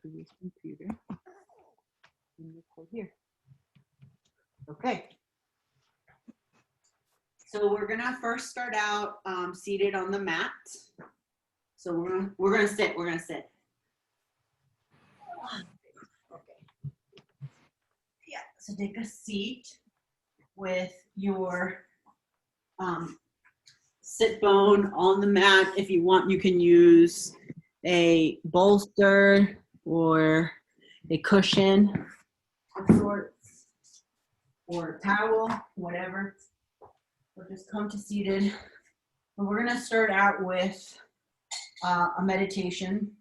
to this computer and record here. Okay. So we're gonna first start out seated on the mat. So we're gonna sit. We're gonna sit. Okay. Yeah. So take a seat with your sit bone on the mat. If you want, you can use a bolster or a cushion of sorts, or a towel, whatever. Or just come to seated. And we're gonna start out with a meditation.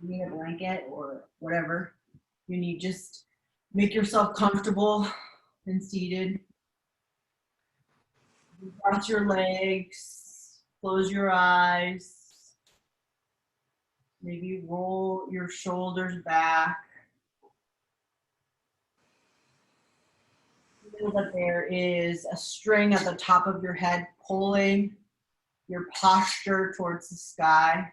You need a blanket or whatever you need. Just make yourself comfortable and seated. Cross your legs, close your eyes. Maybe roll your shoulders back. Feel that there is a string at the top of your head pulling your posture towards the sky.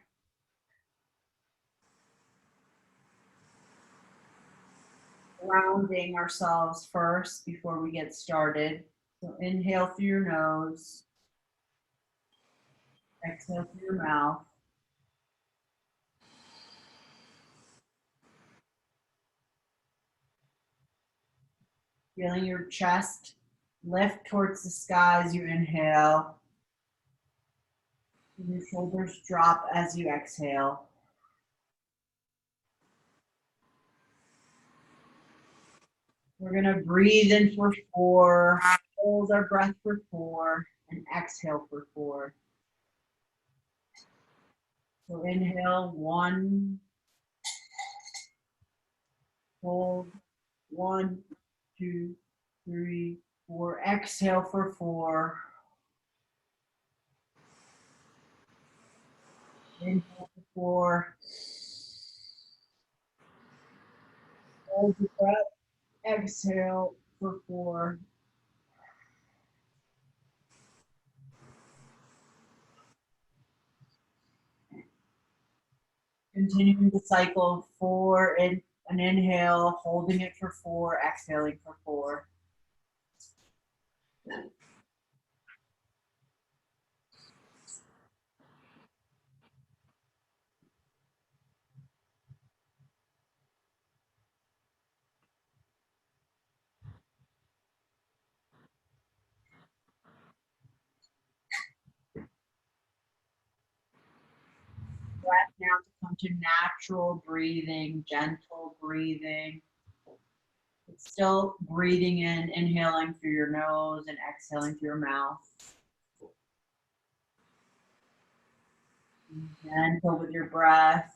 Grounding ourselves first before we get started. So inhale through your nose. Exhale through your mouth. Feeling your chest lift towards the sky as you inhale. And your shoulders drop as you exhale. We're gonna breathe in for 4, hold our breath for 4, and exhale for 4. So inhale, 1, hold, 1, 2, 3, 4. Exhale for 4. Inhale for 4. Hold your breath. Exhale for 4. Continuing the cycle, 4 in an inhale, holding it for 4, exhaling for 4. Breath now to come to natural breathing, gentle breathing. It's still breathing in, inhaling through your nose and exhaling through your mouth. Gentle with your breath.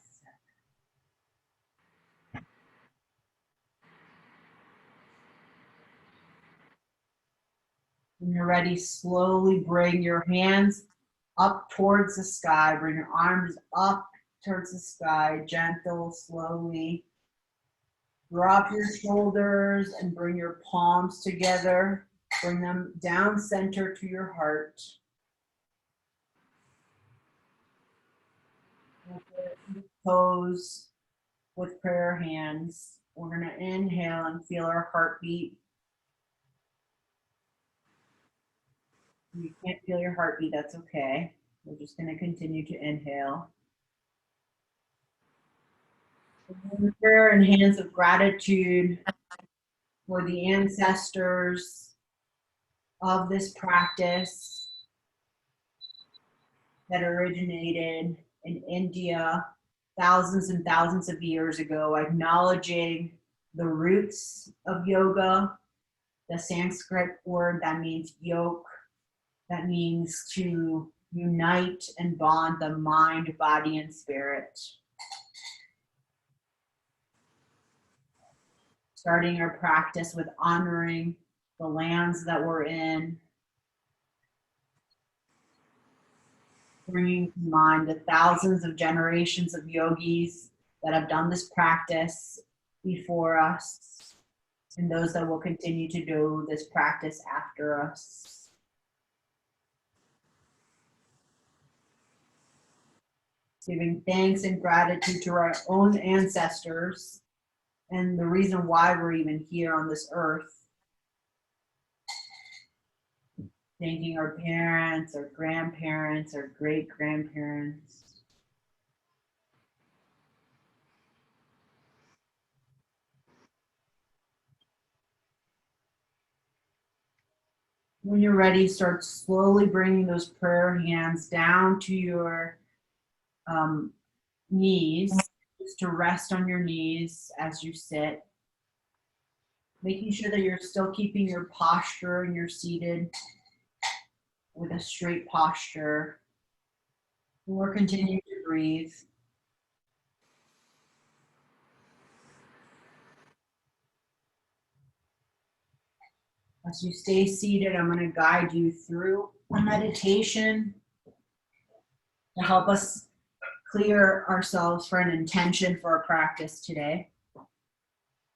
When you're ready, slowly bring your hands up towards the sky. Bring your arms up towards the sky, gentle, slowly. Drop your shoulders and bring your palms together. Bring them down center to your heart. Pose with prayer hands. We're going to inhale and feel our heartbeat. If you can't feel your heartbeat, that's okay. We're just going to continue to inhale. Prayer and hands of gratitude for the ancestors of this practice that originated in India thousands and thousands of years ago, acknowledging the roots of yoga, the Sanskrit word that means yoke, that means to unite and bond the mind, body, and spirit. Starting our practice with honoring the lands that we're in, bringing to mind the thousands of generations of yogis that have done this practice before us, and those that will continue to do this practice after us. giving thanks and gratitude to our own ancestors and the reason why we're even here on this earth. Thanking our parents, our grandparents, our great-grandparents. When you're ready, start slowly bringing those prayer hands down to your knees, just to rest on your knees as you sit. Making sure that you're still keeping your posture and you're seated with a straight posture. And we're continuing to breathe. As you stay seated, I'm going to guide you through a meditation to help us clear ourselves for an intention for our practice today.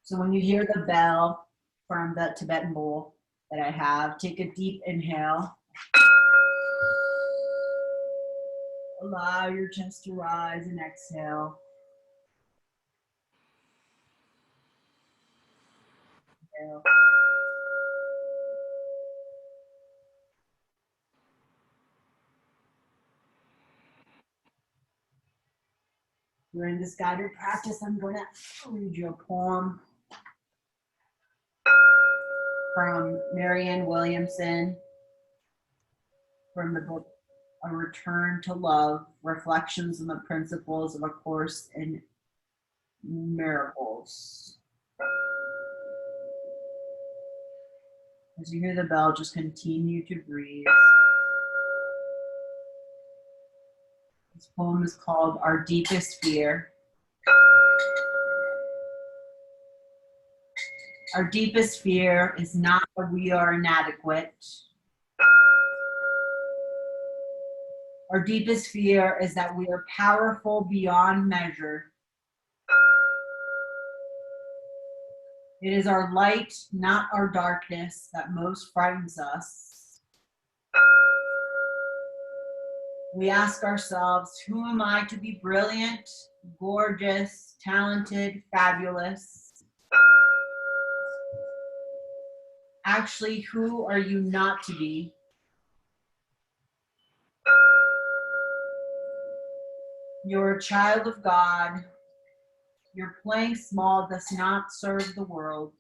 So when you hear the bell from the Tibetan bowl that I have, take a deep inhale. Allow your chest to rise and exhale. Inhale. During this guided practice, I'm going to read you a poem from Marianne Williamson from the book A Return to Love, Reflections on the Principles of A Course in Miracles. As you hear the bell, just continue to breathe. This poem is called Our Deepest Fear. Our deepest fear is not that we are inadequate. Our deepest fear is that we are powerful beyond measure. It is our light, not our darkness, that most frightens us. We ask ourselves, who am I to be brilliant, gorgeous, talented, fabulous? Actually, who are you not to be? You're a child of God. Your playing small does not serve the world.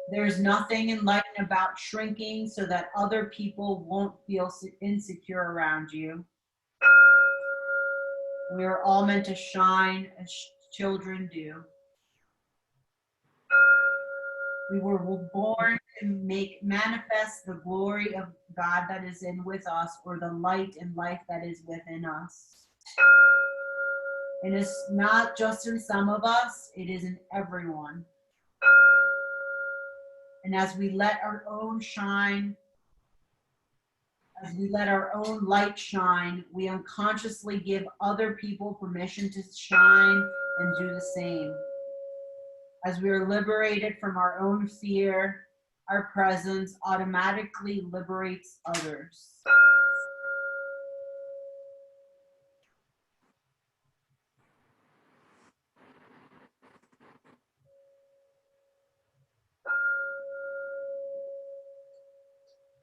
There's nothing enlightened about shrinking so that other people won't feel insecure around you. We are all meant to shine as children do. We were born to make manifest the glory of God that is in with us, or the light and life that is within us. It is not just in some of us, it is in everyone. And as we let our own light shine, we unconsciously give other people permission to shine and do the same. As we are liberated from our own fear, our presence automatically liberates others.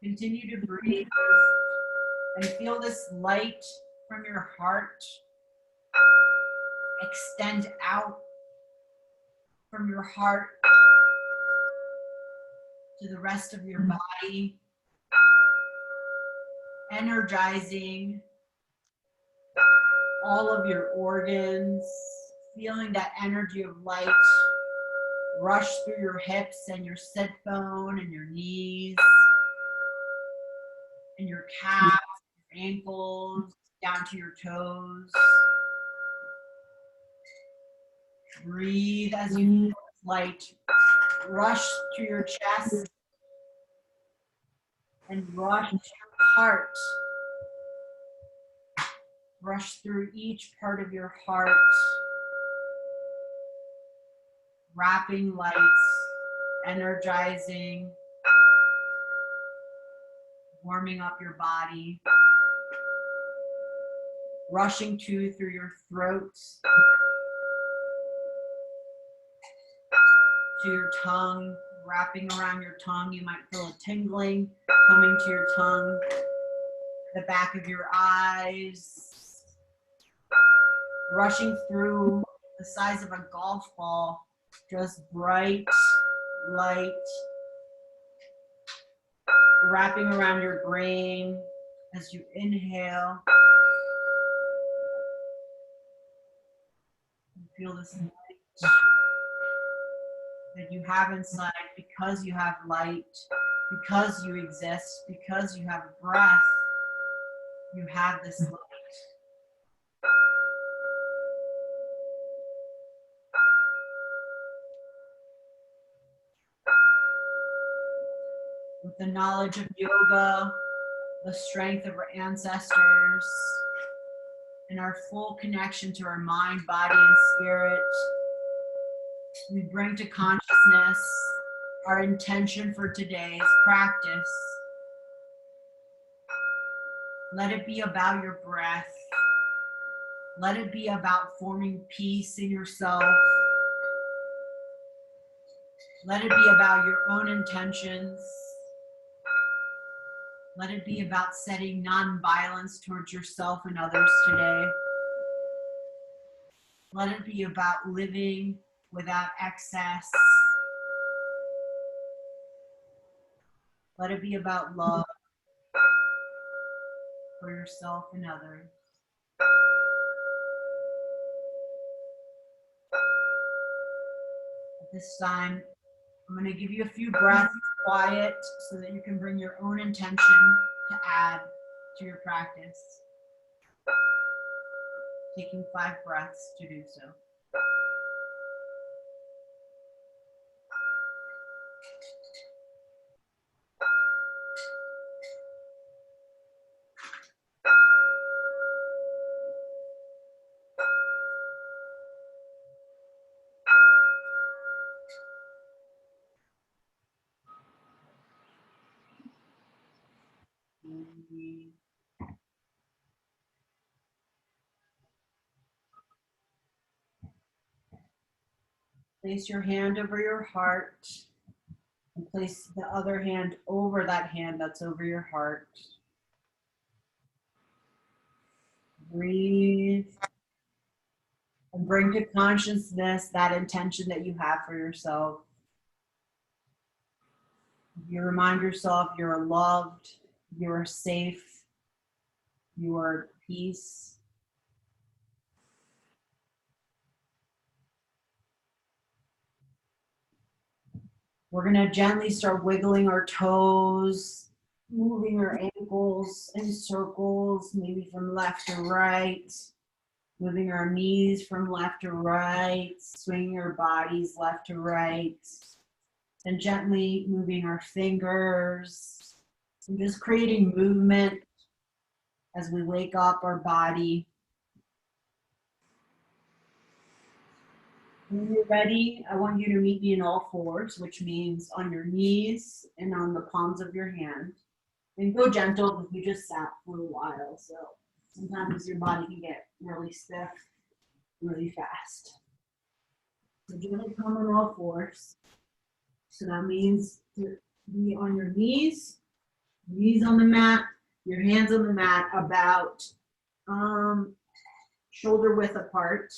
Continue to breathe and feel this light from your heart extend out from your heart to the rest of your body, energizing all of your organs, feeling that energy of light rush through your hips and your sit bone and your knees and your calves, your ankles, down to your toes. Breathe as you feel this light rush to your chest and rush to your heart. Rush through each part of your heart, wrapping lights, energizing, warming up your body. rushing through your throat, to your tongue, wrapping around your tongue. You might feel a tingling coming to your tongue, the back of your eyes, rushing through the size of a golf ball, just bright light, wrapping around your brain as you inhale. You feel this light that you have inside because you have light, because you exist, because you have breath. You have this light. With the knowledge of yoga, the strength of our ancestors, and our full connection to our mind, body, and spirit, we bring to consciousness our intention for today's practice. Let it be about your breath. Let it be about forming peace in yourself. Let it be about your own intentions. Let it be about setting non-violence towards yourself and others today. Let it be about living without excess. Let it be about love for yourself and others. At this time, I'm going to give you a few breaths quiet so that you can bring your own intention to add to your practice. Taking 5 breaths to do so. Place your hand over your heart and place the other hand over that hand that's over your heart. Breathe and bring to consciousness that intention that you have for yourself. You remind yourself you're loved, you're safe, you are at peace. We're going to gently start wiggling our toes, moving our ankles in circles, maybe from left to right, moving our knees from left to right, swinging our bodies left to right, and gently moving our fingers, and just creating movement as we wake up our body. When you're ready, I want you to meet me in all fours, which means on your knees and on the palms of your hand. And go gentle because we just sat for a while, so sometimes your body can get really stiff really fast. So gently come on all fours. So that means to be on your knees on the mat, your hands on the mat about shoulder width apart.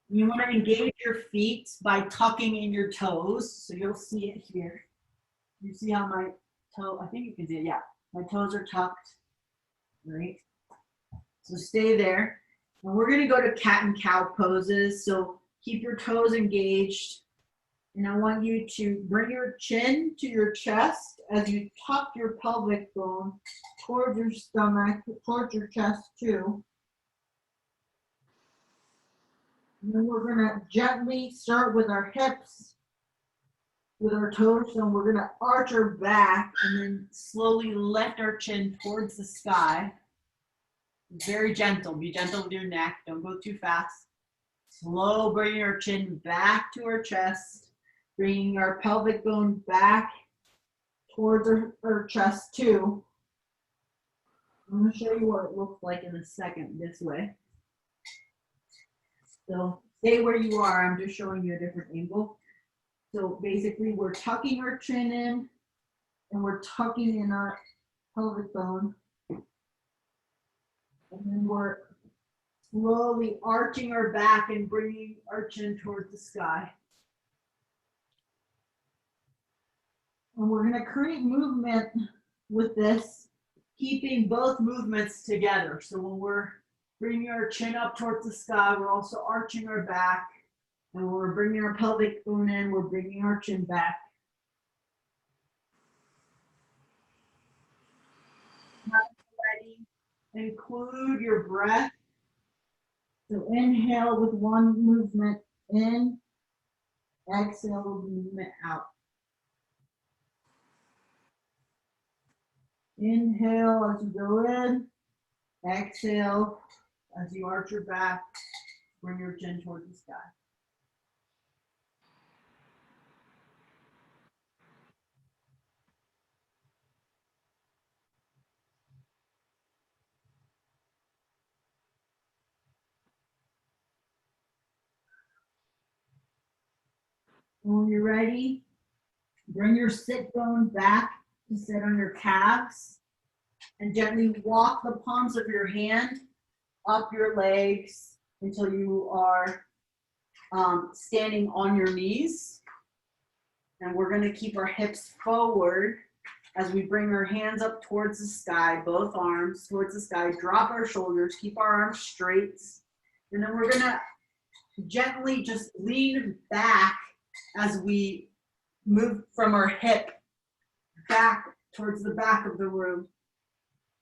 You want to engage your feet by tucking in your toes. So you'll see it here. You see how my toe, I think you can see it, yeah. My toes are tucked, right? So stay there. And we're going to go to cat and cow poses. So keep your toes engaged. And I want you to bring your chin to your chest as you tuck your pelvic bone towards your stomach, towards your chest too. And then we're going to gently start with our hips, with our toes, and we're going to arch our back and then slowly lift our chin towards the sky. Very gentle. Be gentle with your neck. Don't go too fast. Slow, bringing our chin back to our chest, bringing our pelvic bone back towards our chest too. I'm going to show you what it looks like in a second this way. So stay where you are. I'm just showing you a different angle. So basically we're tucking our chin in and we're tucking in our pelvic bone. And then we're slowly arching our back and bringing our chin towards the sky. And we're going to create movement with this, keeping both movements together. So when we're bringing our chin up towards the sky, we're also arching our back. And when we're bringing our pelvic bone in, we're bringing our chin back. Ready? Include your breath. So inhale with one movement in, exhale with movement out. Inhale as you go in, exhale as you arch your back, bring your chin towards the sky. When you're ready, bring your sit bone back to sit on your calves and gently walk the palms of your hand up your legs until you are standing on your knees. And we're going to keep our hips forward as we bring our hands up towards the sky, both arms towards the sky, drop our shoulders, keep our arms straight. And then we're going to gently just lean back as we move from our hip back towards the back of the room.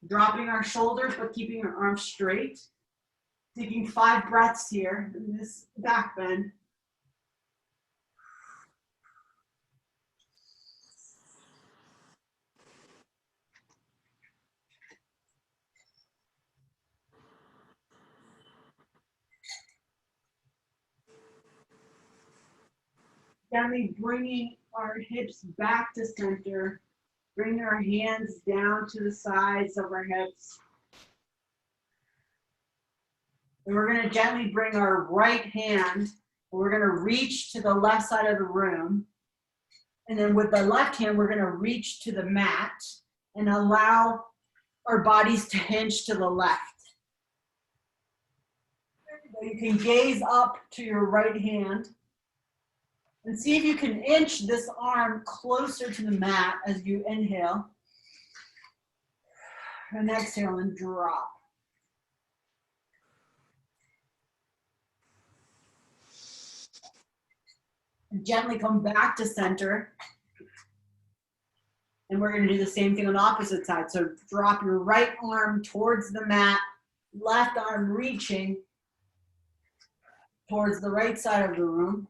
Dropping our shoulders, but keeping our arms straight. Taking 5 breaths here in this back bend. Gently bringing our hips back to center. Bring our hands down to the sides of our hips. And we're going to gently bring our right hand, we're going to reach to the left side of the room. And then with the left hand, we're going to reach to the mat and allow our bodies to hinge to the left. You can gaze up to your right hand and see if you can inch this arm closer to the mat as you inhale. And exhale and drop. And gently come back to center. And we're going to do the same thing on the opposite side. So drop your right arm towards the mat, left arm reaching towards the right side of the room.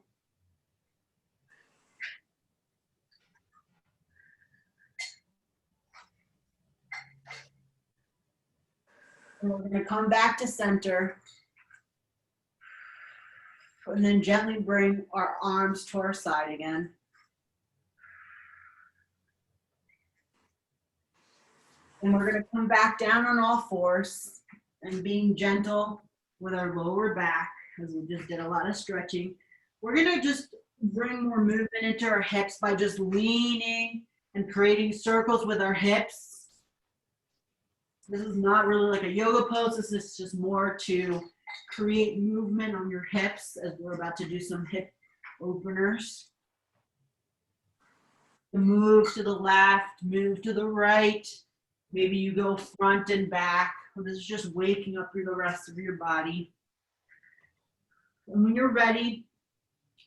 And we're going to come back to center. And then gently bring our arms to our side again. And we're going to come back down on all fours and being gentle with our lower back, as we just did a lot of stretching. We're going to just bring more movement into our hips by just leaning and creating circles with our hips. This is not really like a yoga pose. This is just more to create movement on your hips as we're about to do some hip openers. Move to the left, move to the right. Maybe you go front and back. This is just waking up through the rest of your body. And when you're ready,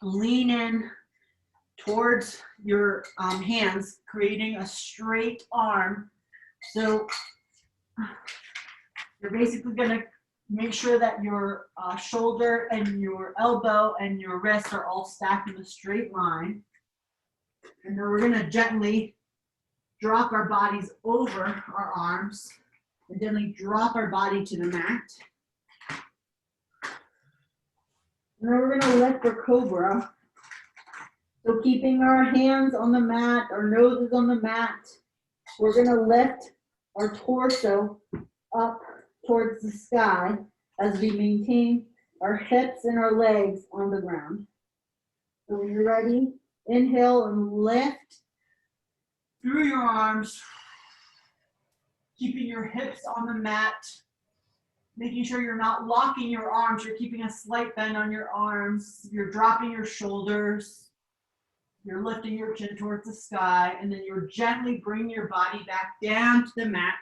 lean in towards your hands, creating a straight arm. So you're basically going to make sure that your shoulder and your elbow and your wrist are all stacked in a straight line. And then we're going to gently drop our bodies over our arms and gently drop our body to the mat. And then we're going to lift for cobra. So keeping our hands on the mat, our noses on the mat, we're going to lift our torso up towards the sky as we maintain our hips and our legs on the ground. So when you're ready, inhale and lift through your arms, keeping your hips on the mat, making sure you're not locking your arms, you're keeping a slight bend on your arms, you're dropping your shoulders, you're lifting your chin towards the sky, and then you're gently bringing your body back down to the mat.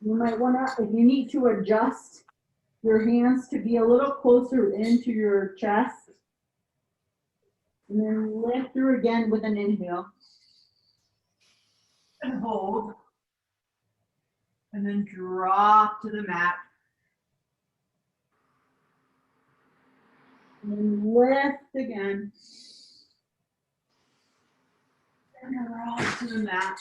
You might want to, if you need to adjust your hands to be a little closer into your chest, and then lift through again with an inhale. And hold. And then drop to the mat. And then lift again. And drop to the mat.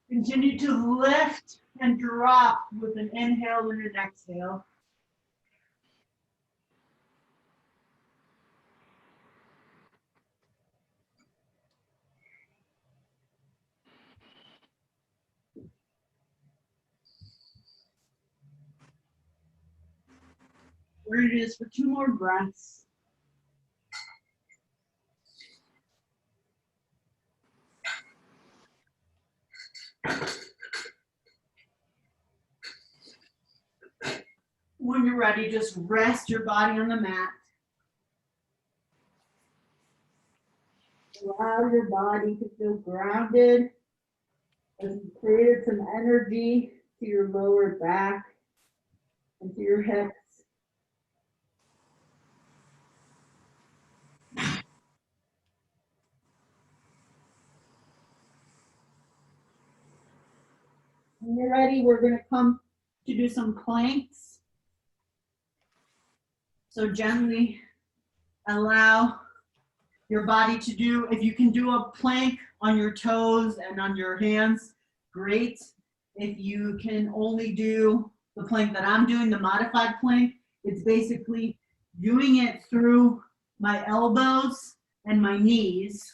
Continue to lift and drop with an inhale and an exhale. We're going to do this for 2 more breaths. When you're ready, just rest your body on the mat. Allow your body to feel grounded as you created some energy to your lower back and to your hips. When you're ready, we're going to come to do some planks. So gently allow your body to do, if you can do a plank on your toes and on your hands, great. If you can only do the plank that I'm doing, the modified plank, it's basically doing it through my elbows and my knees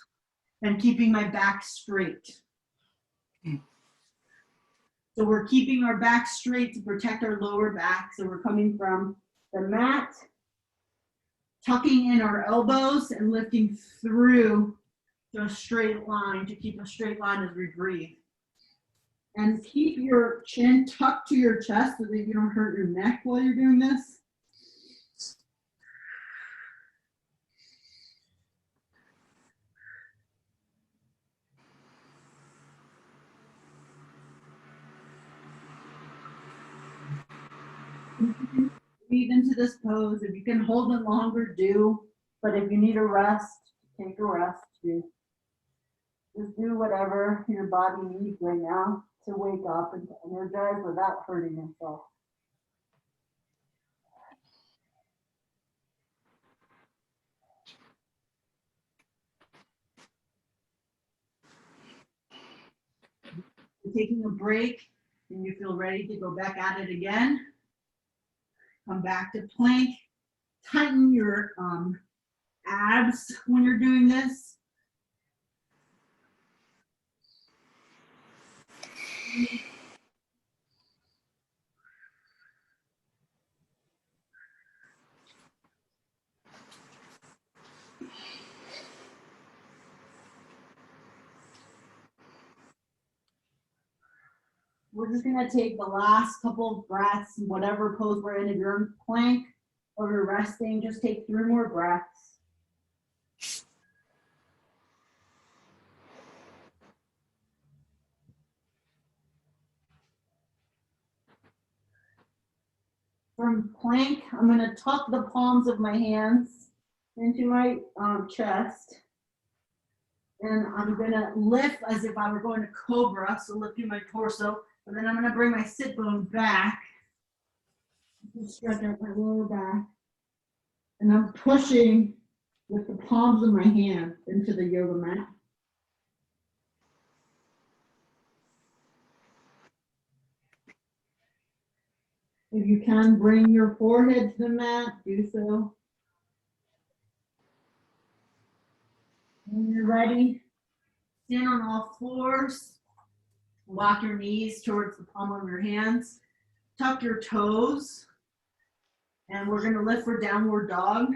and keeping my back straight. So we're keeping our back straight to protect our lower back. So we're coming from the mat, tucking in our elbows and lifting through to a straight line, to keep a straight line as we breathe. And keep your chin tucked to your chest so that you don't hurt your neck while you're doing this. Breathe into this pose. If you can hold it longer, do. But if you need a rest, take a rest too. Just do whatever your body needs right now to wake up and to energize without hurting yourself. You're taking a break and you feel ready to go back at it again. Come back to plank. Tighten your abs when you're doing this. We're just gonna take the last couple of breaths, whatever pose we're in. If you're in plank or you're resting, just take 3 more breaths. From plank, I'm gonna tuck the palms of my hands into my chest. And I'm gonna lift as if I were going to cobra, so lifting my torso. And then I'm gonna bring my sit bone back. Stretch out my lower back. And I'm pushing with the palms of my hands into the yoga mat. If you can bring your forehead to the mat, do so. When you're ready, stand on all fours, walk your knees towards the palm of your hands, tuck your toes, and we're gonna lift for downward dog.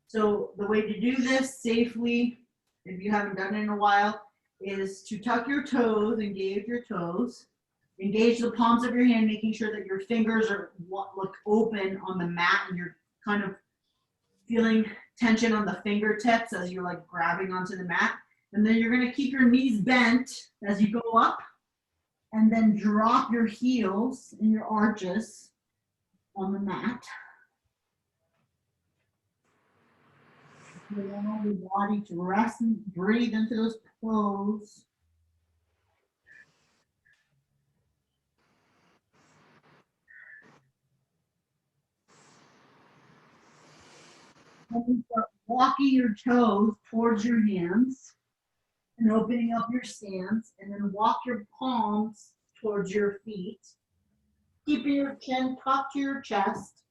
So the way to do this safely, if you haven't done it in a while, is to tuck your toes, engage your toes, engage the palms of your hand, making sure that your fingers are look open on the mat and you're kind of feeling tension on the fingertips as you're like grabbing onto the mat. And then you're gonna keep your knees bent as you go up and then drop your heels and your arches on the mat. You allow your body to rest and breathe into those toes. And you start walking your toes towards your hands and opening up your stance, and then walk your palms towards your feet, keeping your chin tucked to your chest.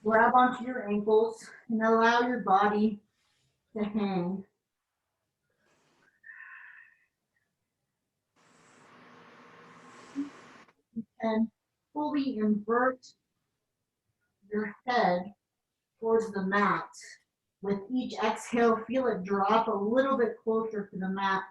Grab onto your ankles and allow your body to hang. You can fully invert your head towards the mat. With each exhale, feel it drop a little bit closer to the mat.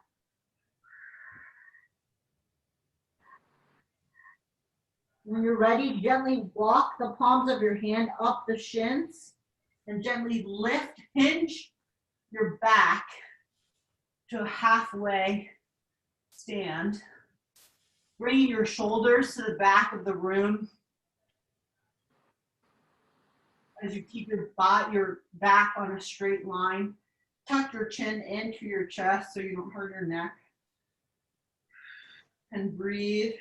When you're ready, gently walk the palms of your hand up the shins and gently lift, hinge your back to a halfway stand. Bringing your shoulders to the back of the room as you keep your back on a straight line. Tuck your chin into your chest so you don't hurt your neck. And breathe.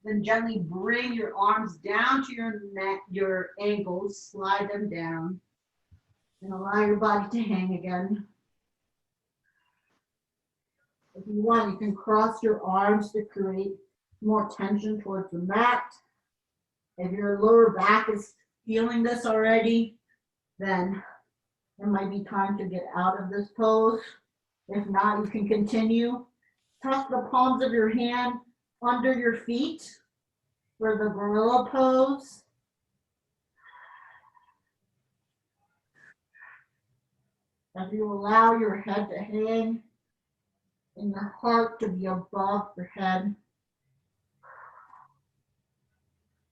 Then gently bring your arms down to your neck, your ankles, slide them down, and allow your body to hang again. If you want, you can cross your arms to create more tension towards the mat. If your lower back is feeling this already, then it might be time to get out of this pose. If not, you can continue. Tuck the palms of your hand under your feet for the gorilla pose. As you allow your head to hang and your heart to be above your head,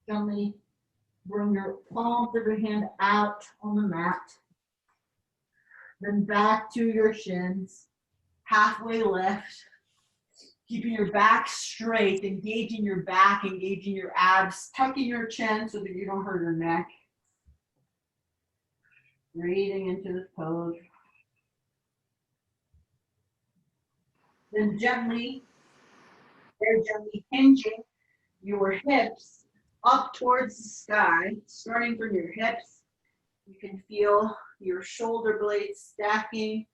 gently bring your palms of your hand out on the mat. Then back to your shins, halfway lift. Keeping your back straight, engaging your back, engaging your abs, tucking your chin so that you don't hurt your neck. Breathing into this pose. Then gently hinging your hips up towards the sky, starting from your hips. You can feel your shoulder blades stacking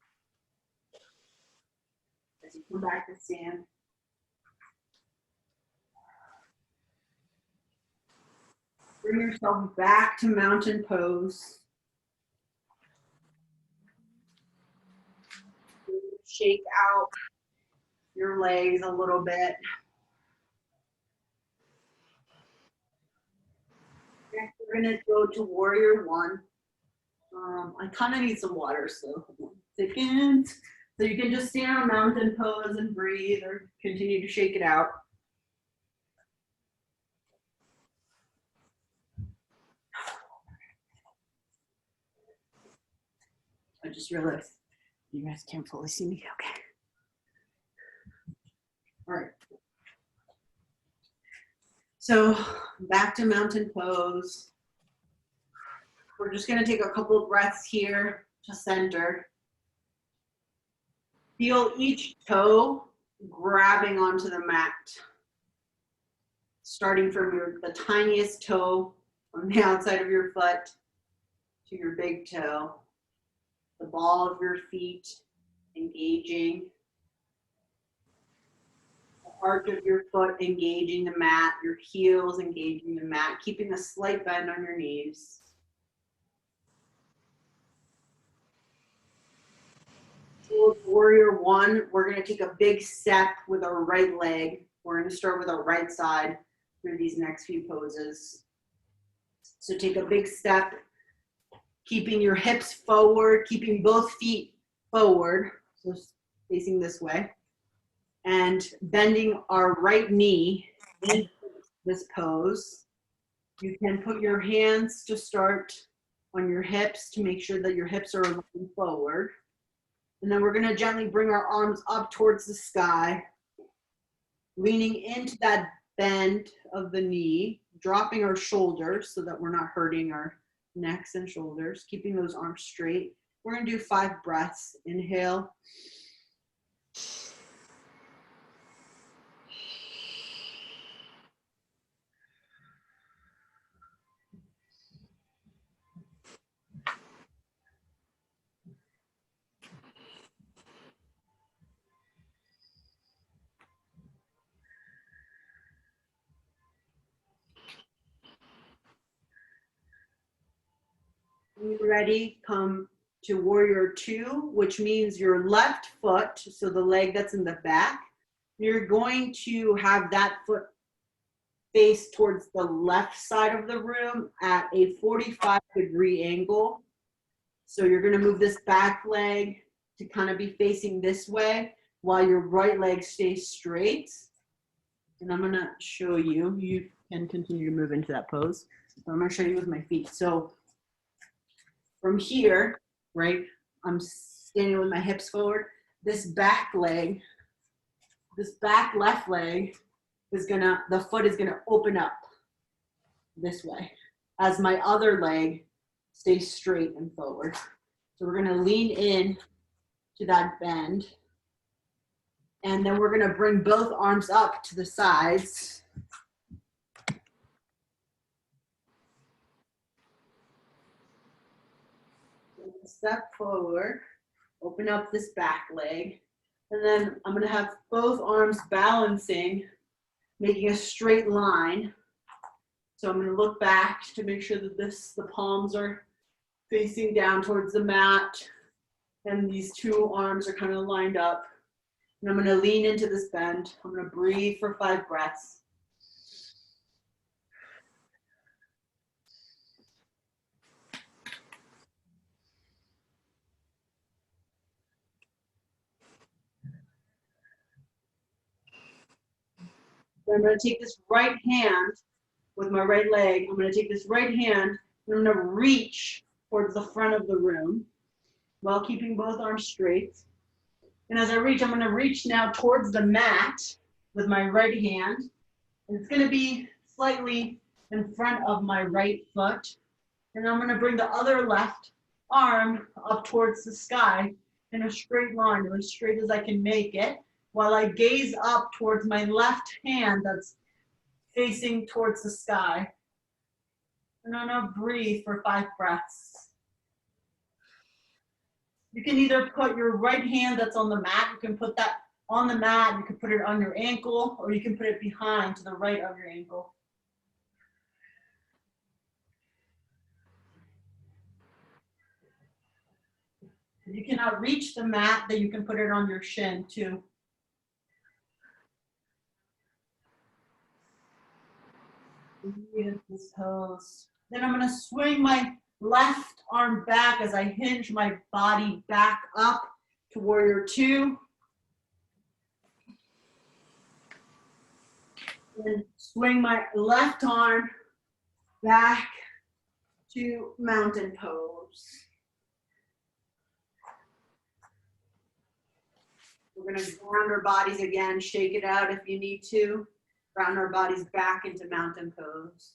as you come back to stand. Bring yourself back to mountain pose. Shake out your legs a little bit. Next, we're gonna go to warrior one. I kind of need some water, so 1 second. So you can just stand on mountain pose and breathe or continue to shake it out. I just realized you guys can't fully see me. Okay. All right. So back to mountain pose. We're just gonna take a couple of breaths here to center. Feel each toe grabbing onto the mat. Starting from the tiniest toe on the outside of your foot to your big toe. The ball of your feet engaging. The arch of your foot engaging the mat, your heels engaging the mat, keeping a slight bend on your knees. For warrior one, we're going to take a big step with our right leg. We're going to start with our right side through these next few poses. So take a big step, keeping your hips forward, keeping both feet forward, so facing this way, and bending our right knee in this pose. You can put your hands to start on your hips to make sure that your hips are looking forward. And then we're going to gently bring our arms up towards the sky, leaning into that bend of the knee, dropping our shoulders so that we're not hurting our necks and shoulders, keeping those arms straight. We're going to do 5 breaths. Inhale. When you're ready, come to warrior 2, which means your left foot, so the leg that's in the back, you're going to have that foot face towards the left side of the room at a 45-degree angle. So you're going to move this back leg to kind of be facing this way while your right leg stays straight. And I'm going to show you. You can continue to move into that pose. So I'm going to show you with my feet. So from here, right, I'm standing with my hips forward. This back leg, this back left leg is gonna, the foot is gonna open up this way as my other leg stays straight and forward. So we're gonna lean in to that bend. And then we're gonna bring both arms up to the sides. Step forward, open up this back leg, and then I'm going to have both arms balancing, making a straight line. So I'm going to look back to make sure that the palms are facing down towards the mat, and these 2 arms are kind of lined up. And I'm going to lean into this bend. I'm going to breathe for 5 breaths. So I'm going to take this right hand with my right leg. I'm going to take this right hand and I'm going to reach towards the front of the room while keeping both arms straight. And as I reach, I'm going to reach now towards the mat with my right hand. And it's going to be slightly in front of my right foot. And I'm going to bring the other left arm up towards the sky in a straight line, or as straight as I can make it, while I gaze up towards my left hand that's facing towards the sky. And I'm going to breathe for 5 breaths. You can either put your right hand that's on the mat, you can put that on the mat, you can put it on your ankle, or you can put it behind to the right of your ankle. If you cannot reach the mat, then you can put it on your shin too. This pose. Then I'm going to swing my left arm back as I hinge my body back up to warrior 2. And swing my left arm back to mountain pose. We're going to ground our bodies again, shake it out if you need to. Ground our bodies back into mountain pose.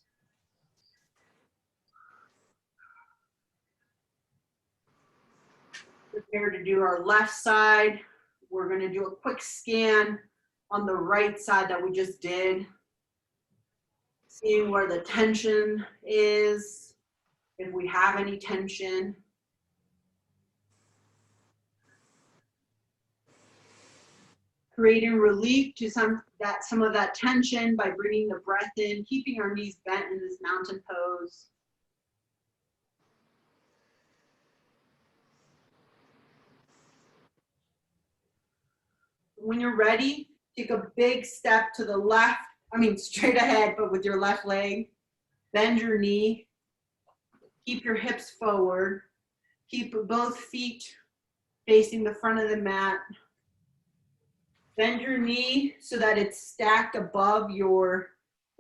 Prepare to do our left side. We're going to do a quick scan on the right side that we just did. Seeing where the tension is, if we have any tension. creating relief to some of that tension by bringing the breath in, keeping our knees bent in this mountain pose. When you're ready, take a big step to the left, straight ahead, but with your left leg. Bend your knee. Keep your hips forward. Keep both feet facing the front of the mat. Bend your knee so that it's stacked above your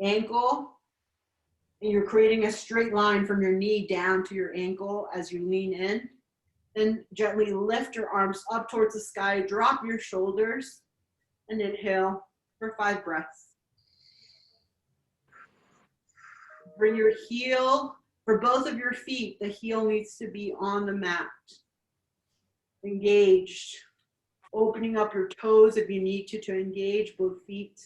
ankle. And you're creating a straight line from your knee down to your ankle as you lean in. Then gently lift your arms up towards the sky. Drop your shoulders and inhale for 5 breaths. Bring your heel, for both of your feet, the heel needs to be on the mat. Engaged. Opening up your toes if you need to engage both feet.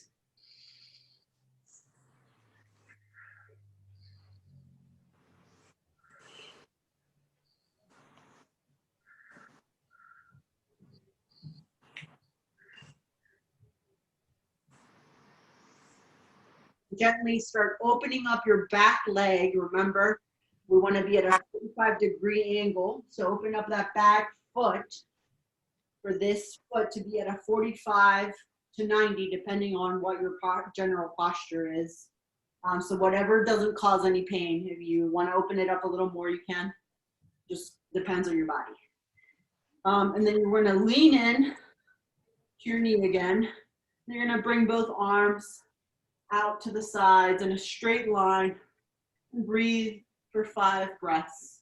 Gently start opening up your back leg. Remember, we want to be at a 45-degree angle. So open up that back foot for this foot to be at a 45 to 90, depending on what your general posture is. So whatever doesn't cause any pain. If you want to open it up a little more, you can. Just depends on your body. And then you're going to lean in to your knee again. You're going to bring both arms out to the sides in a straight line. And breathe for 5 breaths.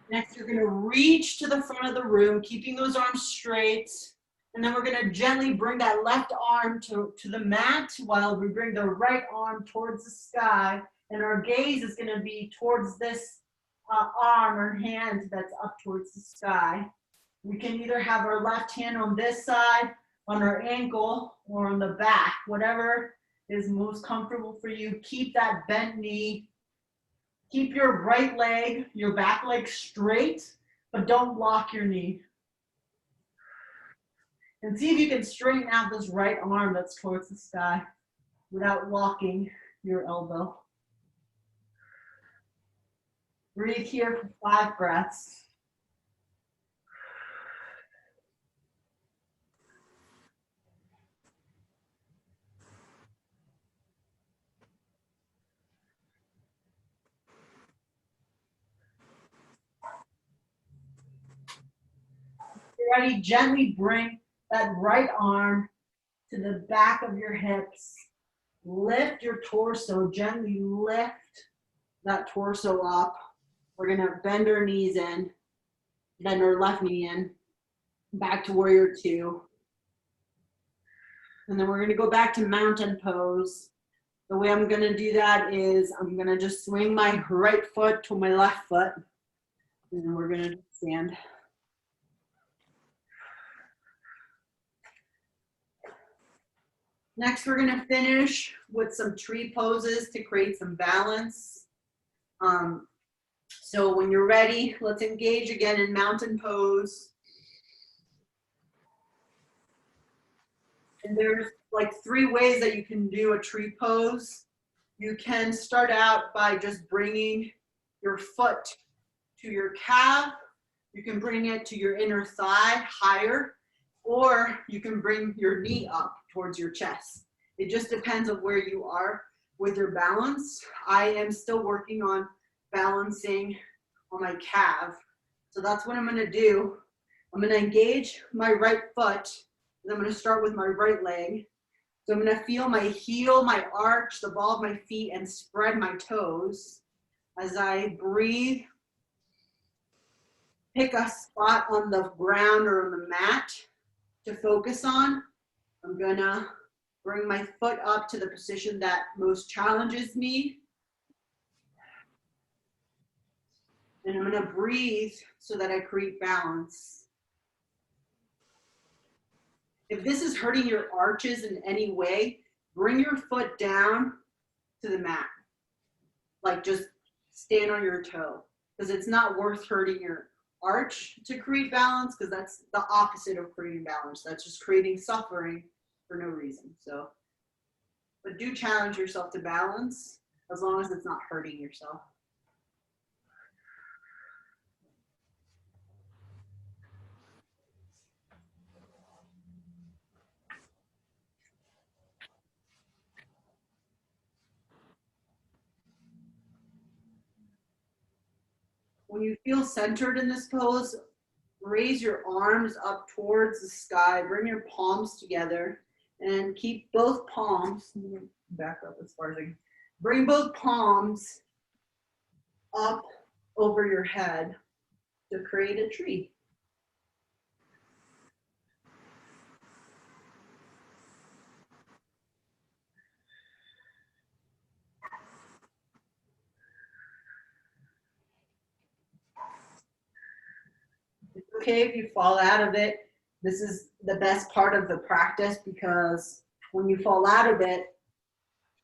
Next, you're going to reach to the front of the room, keeping those arms straight. And then we're going to gently bring that left arm to the mat while we bring the right arm towards the sky. And our gaze is going to be towards this arm or hand that's up towards the sky. We can either have our left hand on this side, on our ankle, or on the back, whatever is most comfortable for you. Keep that bent knee. Keep your right leg, your back leg straight, but don't lock your knee. And see if you can straighten out this right arm that's towards the sky without locking your elbow. Breathe here for 5 breaths. You're ready, gently bring that right arm to the back of your hips. Lift your torso, gently lift that torso up. We're gonna bend our knees in, bend our left knee in, back to warrior 2. And then we're gonna go back to mountain pose. The way I'm gonna do that is I'm gonna just swing my right foot to my left foot. And then we're gonna stand. Next, we're gonna finish with some tree poses to create some balance. So when you're ready, let's engage again in mountain pose. And there's like 3 ways that you can do a tree pose. You can start out by just bringing your foot to your calf. You can bring it to your inner thigh higher, or you can bring your knee up towards your chest. It just depends on where you are with your balance. I am still working on balancing on my calf. So that's what I'm gonna do. I'm gonna engage my right foot, and I'm gonna start with my right leg. So I'm gonna feel my heel, my arch, the ball of my feet, and spread my toes. As I breathe, pick a spot on the ground or on the mat to focus on. I'm gonna bring my foot up to the position that most challenges me. And I'm gonna breathe so that I create balance. If this is hurting your arches in any way, bring your foot down to the mat. Like just stand on your toe, because it's not worth hurting your arch to create balance, because that's the opposite of creating balance. That's just creating suffering for no reason. So, but do challenge yourself to balance as long as it's not hurting yourself. When you feel centered in this pose, raise your arms up towards the sky, bring your palms together, and keep both palms, back up as far as I can, bring both palms up over your head to create a tree. It's okay if you fall out of it. This is the best part of the practice, because when you fall out of it,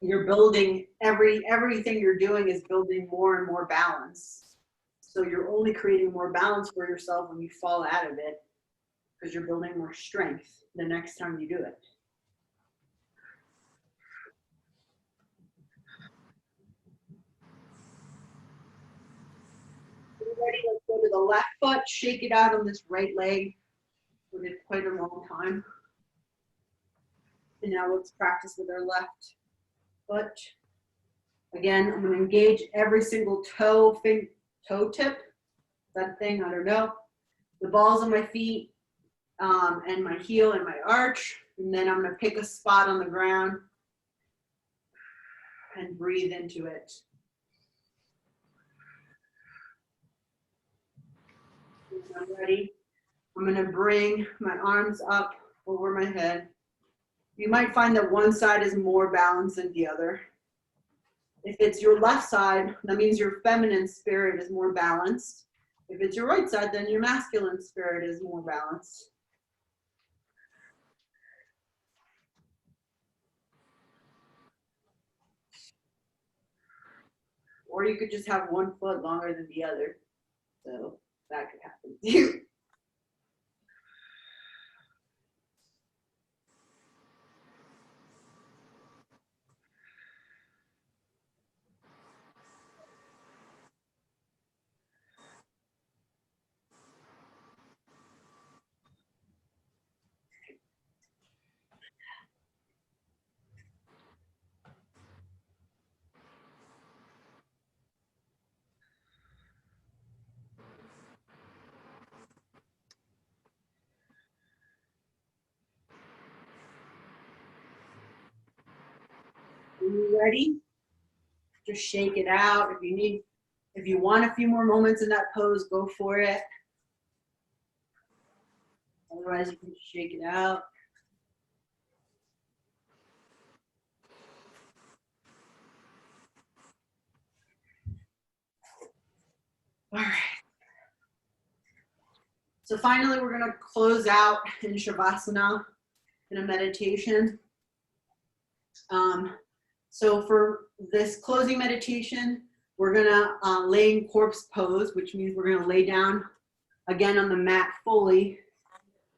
you're building everything you're doing is building more and more balance. So you're only creating more balance for yourself when you fall out of it, because you're building more strength the next time you do it. Ready? Let's go to the left foot, shake it out on this right leg. We did quite a long time. And now let's practice with our left foot. Again, I'm going to engage every single toe tip, that thing, I don't know. The balls of my feet and my heel and my arch. And then I'm going to pick a spot on the ground and breathe into it. I'm ready. I'm going to bring my arms up over my head. You might find that one side is more balanced than the other. If it's your left side, that means your feminine spirit is more balanced. If it's your right side, then your masculine spirit is more balanced. Or you could just have one foot longer than the other. So that could happen too. Are you ready? Just shake it out. If you want a few more moments in that pose, go for it. Otherwise, you can shake it out. All right. So finally, we're going to close out in Shavasana in a meditation. So for this closing meditation, we're going to lay in corpse pose, which means we're going to lay down again on the mat fully.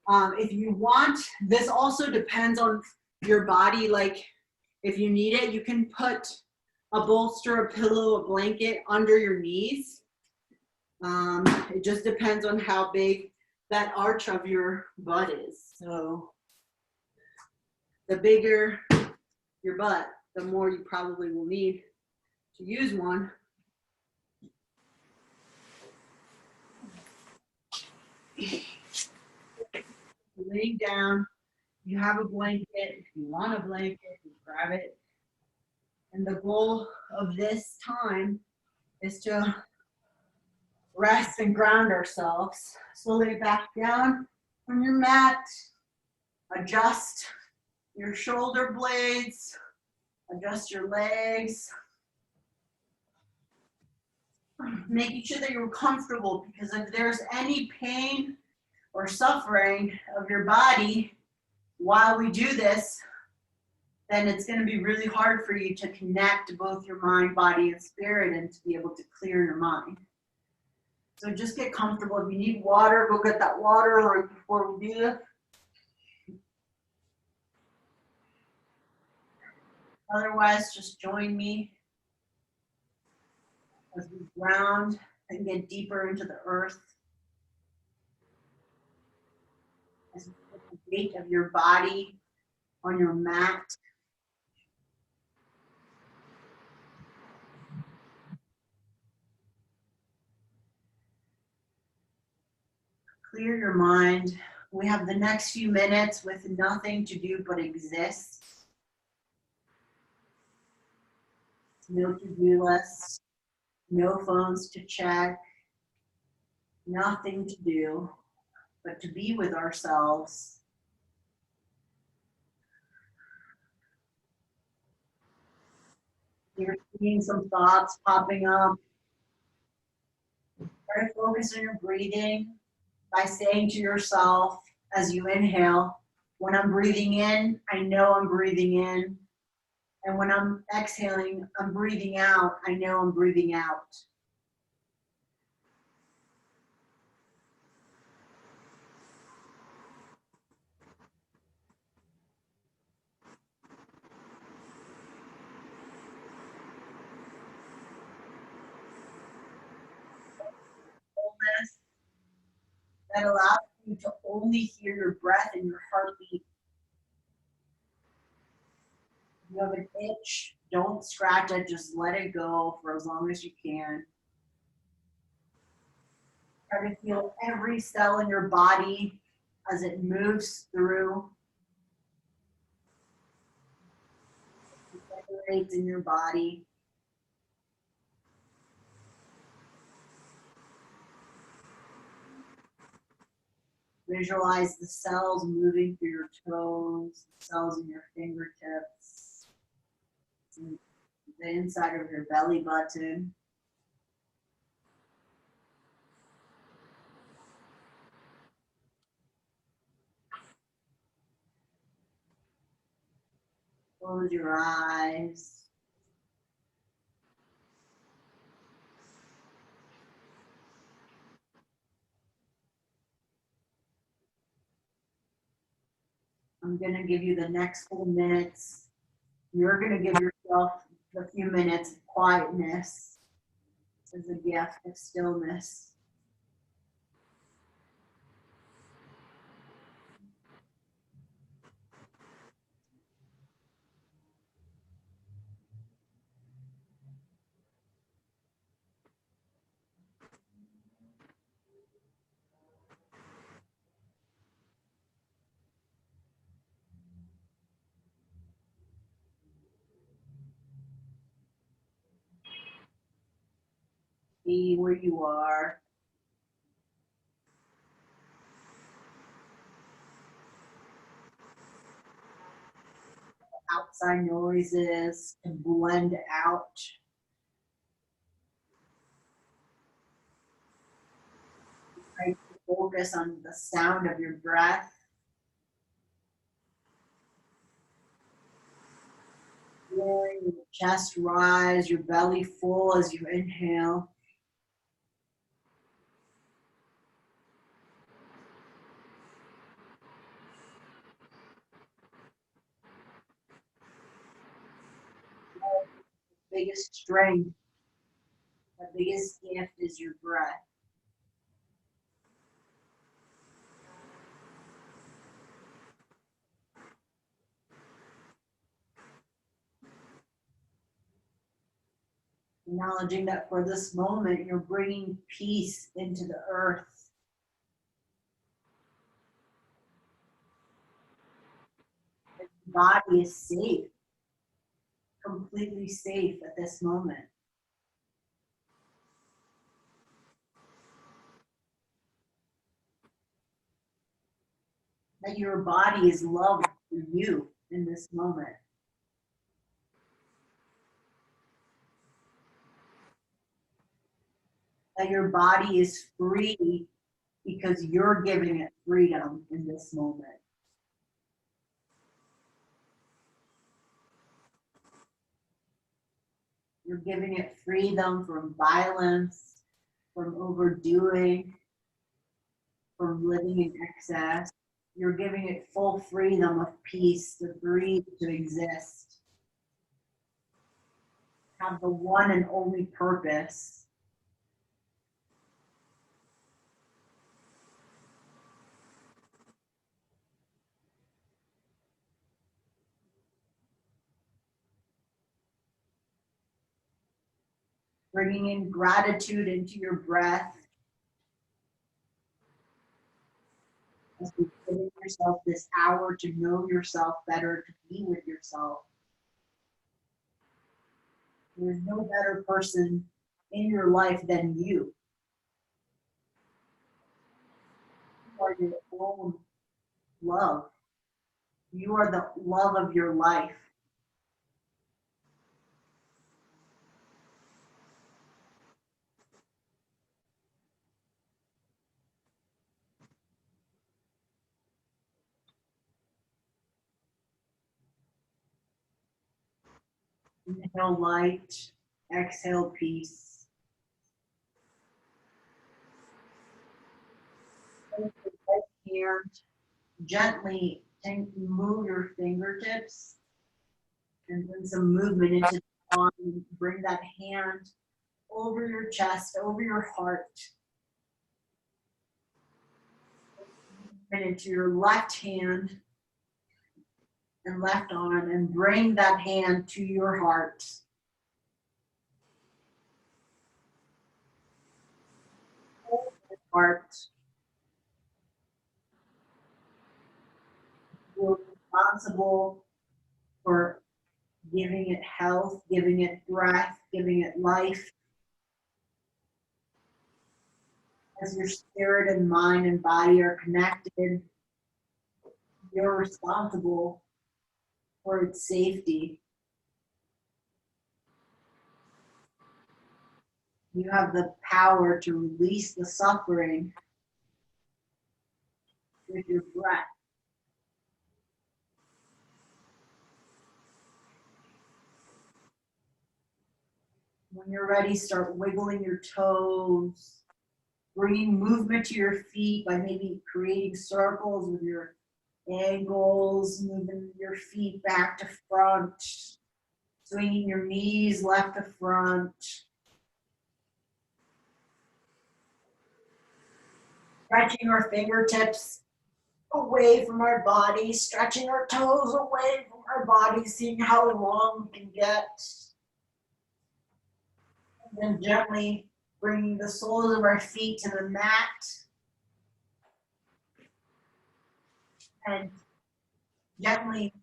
If you want, this also depends on your body. Like if you need it, you can put a bolster, a pillow, a blanket under your knees. It just depends on how big that arch of your butt is. So the bigger your butt, the more you probably will need to use one. Laying down, you have a blanket. If you want a blanket, you grab it. And the goal of this time is to rest and ground ourselves. So lay back down on your mat, adjust your shoulder blades, adjust your legs, making sure that you're comfortable, because if there's any pain or suffering of your body, while we do this, then it's going to be really hard for you to connect both your mind, body, and spirit and to be able to clear your mind. So just get comfortable. If you need water, go get that water right before we do this. Otherwise, just join me as we ground and get deeper into the earth. As you put the weight of your body on your mat. Clear your mind. We have the next few minutes with nothing to do but exist. No to-do list, no phones to check, nothing to do but to be with ourselves. You're seeing some thoughts popping up. Try to focus on your breathing by saying to yourself as you inhale, when I'm breathing in, I know I'm breathing in. And when I'm exhaling, I'm breathing out, I know I'm breathing out. Fullness that allows you to only hear your breath and your heartbeat. If you have an itch, don't scratch it, just let it go for as long as you can. Try to feel every cell in your body as it moves through. It circulates in your body. Visualize the cells moving through your toes, the cells in your fingertips, the inside of your belly button. Close your eyes. I'm going to give you the next 4 minutes. You're going to give yourself a few minutes of quietness as a gift of stillness. Be where you are. Outside noises to blend out. Try to focus on the sound of your breath. Feeling your chest rise, your belly full as you inhale. The biggest strength, the biggest gift is your breath. Acknowledging that for this moment, you're bringing peace into the earth. That your body is safe, completely safe at this moment. That your body is loved for you in this moment. That your body is free because you're giving it freedom in this moment. You're giving it freedom from violence, from overdoing, from living in excess. You're giving it full freedom of peace to breathe, to exist. Have the one and only purpose. Bringing in gratitude into your breath. As you're giving yourself this hour to know yourself better, to be with yourself. There's no better person in your life than you. You are your own love. You are the love of your life. Inhale light, exhale peace. Take the right hand, gently move your fingertips and bring some movement into the arm. Bring that hand over your chest, over your heart, and into your left hand and left arm, and bring that hand to your heart. Hold your heart. You're responsible for giving it health, giving it breath, giving it life. As your spirit and mind and body are connected, you're responsible for its safety. You have the power to release the suffering with your breath. When you're ready, start wiggling your toes, bringing movement to your feet by maybe creating circles with your ankles, moving your feet back to front, swinging your knees left to front. Stretching our fingertips away from our body, stretching our toes away from our body, seeing how long we can get. And then gently bringing the soles of our feet to the mat. And gently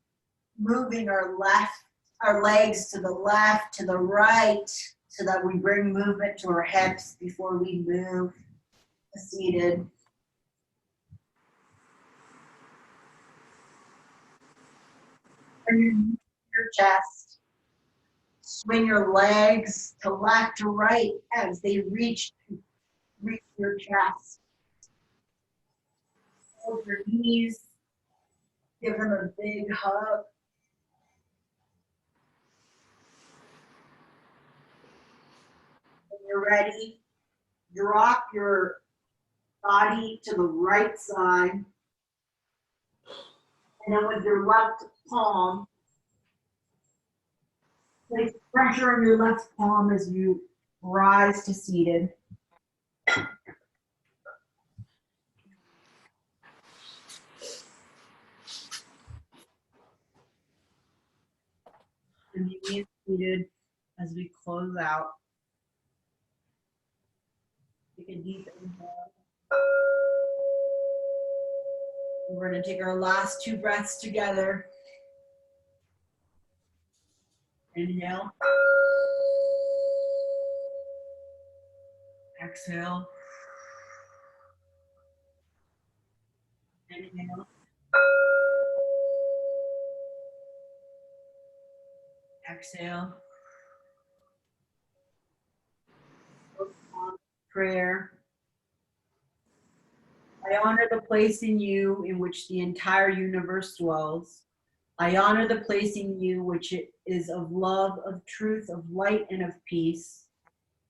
moving our legs to the left, to the right, so that we bring movement to our hips before we move to seated. Bring your knees to your chest. Swing your legs to left to right as they reach your chest. Hold your knees. Give them a big hug. When you're ready, drop your body to the right side. And then with your left palm, place pressure on your left palm as you rise to seated. And remain seated as we close out. Take a deep inhale. We're going to take our last 2 breaths together. Inhale. Exhale. Inhale. Exhale. Prayer. I honor the place in you in which the entire universe dwells. I honor the place in you which is of love, of truth, of light, and of peace.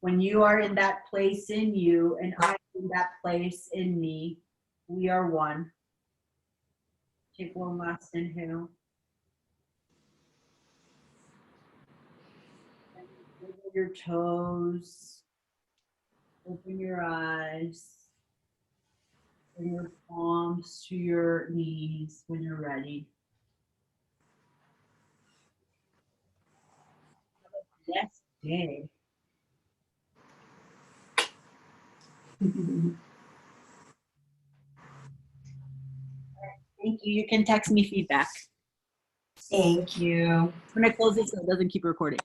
When you are in that place in you, and I am in that place in me, we are one. Take one last inhale. Wiggle your toes. Open your eyes. Bring your palms to your knees when you're ready. Next day. Thank you. You can text me feedback. Thank you. When I close this, so it doesn't keep recording.